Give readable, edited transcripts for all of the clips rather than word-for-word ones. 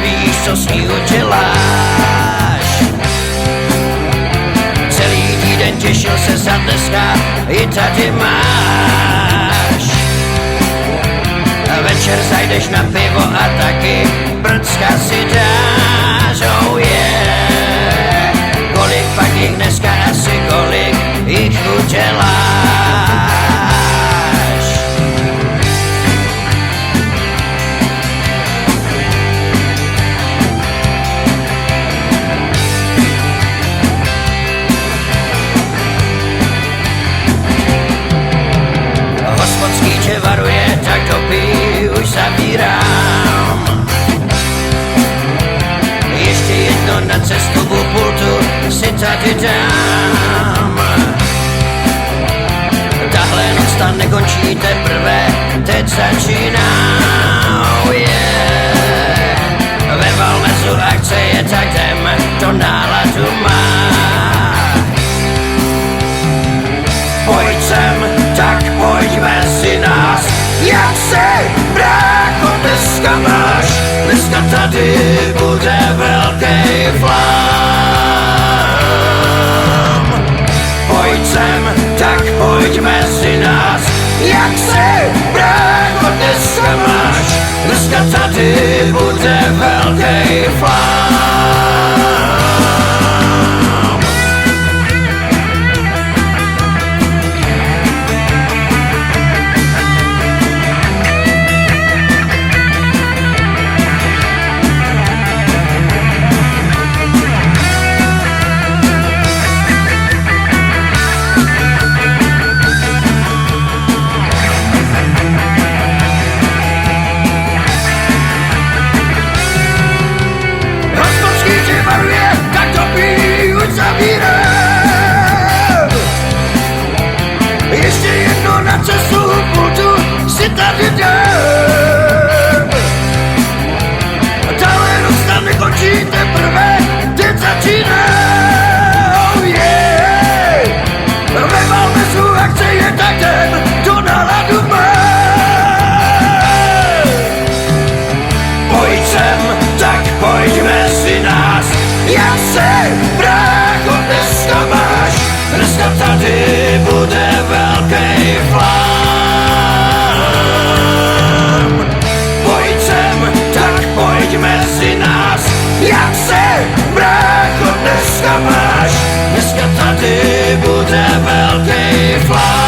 nevíš, co s ní uděláš. Celý týden těšil se za dneska, i tady máš. Večer zajdeš na pivo a taky brcka si dáš, oh yeah. Kolik pak jich dneska asi, kolik jich uděláš. Hospodský tě varuje, tak dopij, už zavírám. Ještě jedno na cestu u pultu si tady dám. Tahle noc tam nekončí teprve, teď začíná, oh yeah. Ve Valmezu akce je, tak jdem, to náladu má. Pojď sem, tak pojď mezi nás. Jak se, brácho, dneska máš? Dneska tady bude velký flám. Pojď sem, tak pojď mezi nás. Jak se, brácho, dneska máš? Dneska tady bude velký flám. Ještě jedno na cestu pultu si tady jdem. Tahle noc tam nekončí teprve, teď začíná, oh yeah. Ve Valmezu akce je, tak jdem, to náladu má. Pojď sem, tak pojď mezi nás. Jak se, brácho, dneska máš? Dneska tady bude velký flám. Pojď sem, tak pojď mezi nás. Jak se, brácho, dneska máš? Dneska tady bude velký flám.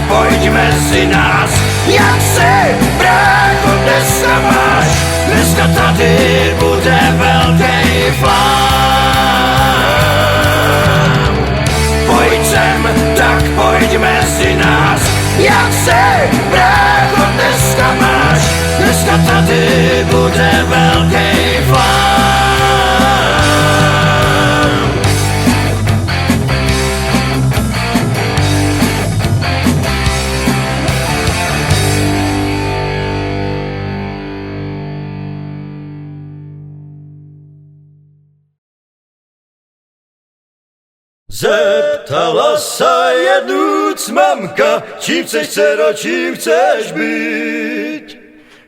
Pojď mezi nás. Jak se, brácho, dneska máš? Dneska tady bude velký flám. Pojď sem, tak pojď mezi nás. Jak se, brácho, dneska máš? Dneska tady bude velký flám. Zeptala se jednuc mamka, čím chceš, dcero, čím chceš být?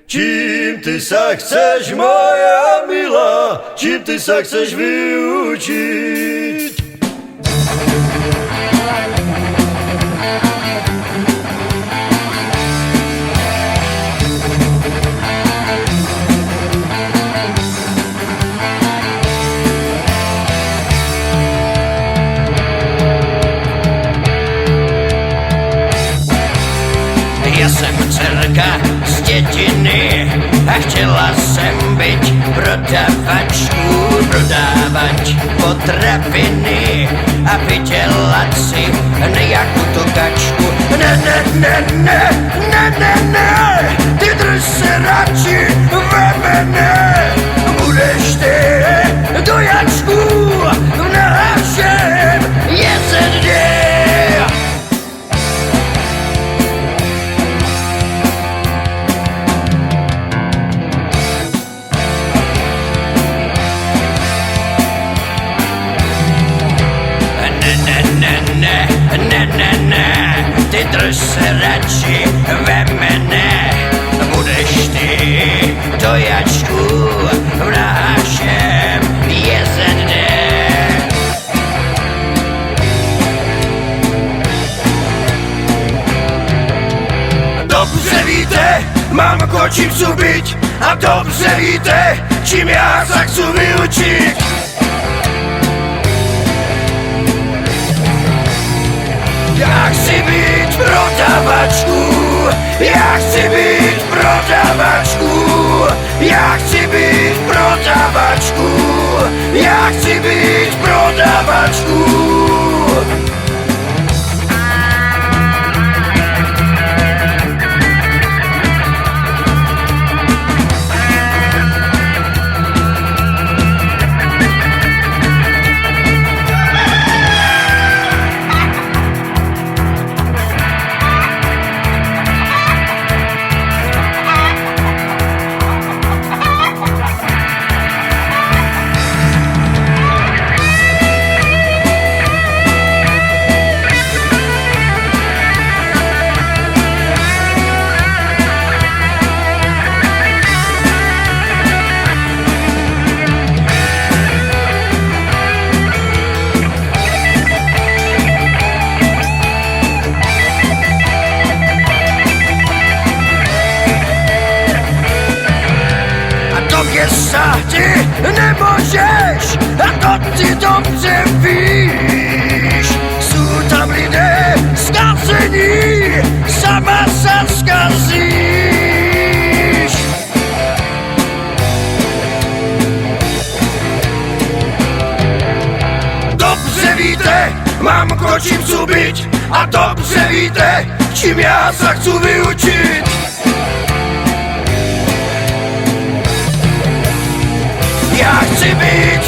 Čím ty se chceš, moja milá, čím ty se chceš vyučit? Dívka z dětiny a chtěla jsem být prodávač potraviny a vydělat si nejakú tu kačku. Ne, ty drž se radši ve mene, budeš ty dojačku v našem jezedě. Ne, ty drž se radši ve mene, budeš ty dojačku v našem jezedě. Dobře víte, mám čím chci byť a dobře víte, čím já sa chci vyučiť. Ja chci byť prodavačku, ja chci byť prodavačku, ja chci byť prodavačku, ja chci byť prodavačku. Sa ty nemôžeš, a to ty dobře víš. Sú tam lidé skazení, sama sa skazíš. Dobře víte, mám čím chci byť a dobře víte, čím ja sa chci vyučiť. Ja chci byť